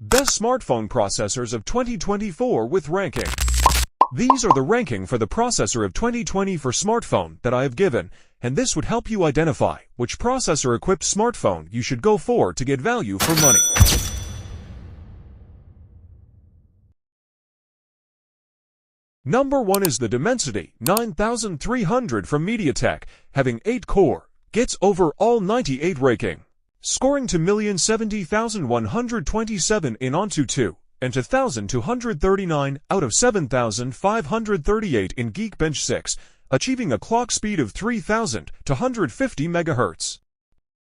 Best smartphone processors of 2024 with ranking. These are the ranking for the processor of 2020 for smartphone that I have given, and this would help you identify which processor-equipped smartphone you should go for to get value for money. Number 1 is the Dimensity 9300 from MediaTek, having 8-core, gets overall 98 ranking, scoring 2,070,127 in Antutu, and 2,239 out of 7,538 in Geekbench 6, achieving a clock speed of 3,250 MHz.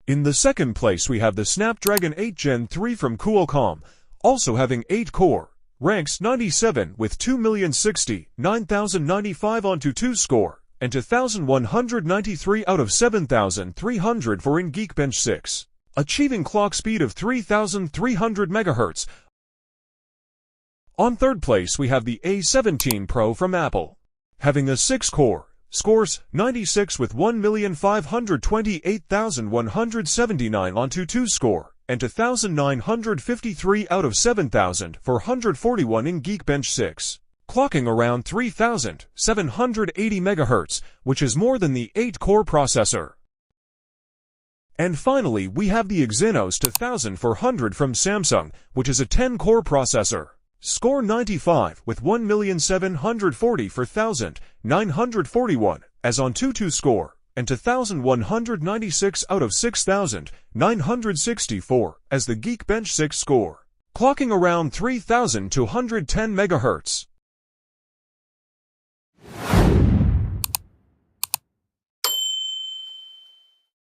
In the second place we have the Snapdragon 8 Gen 3 from Qualcomm, also having 8-core, ranks 97 with 2,060,9,095 Antutu score, and 2,193 out of 7,304 in Geekbench 6, achieving clock speed of 3,300 MHz. On third place we have the A17 Pro from Apple, having a 6-core, scores 96 with 1,528,179 Antutu score, and 2,953 out of 7,441 in Geekbench 6, clocking around 3,780 MHz, which is more than the 8-core processor. And finally, we have the Exynos 2400 from Samsung, which is a 10-core processor. Score 95 with 1,744,941 as Antutu score, and 2,196 out of 6,964 as the Geekbench 6 score, clocking around 3,210 MHz.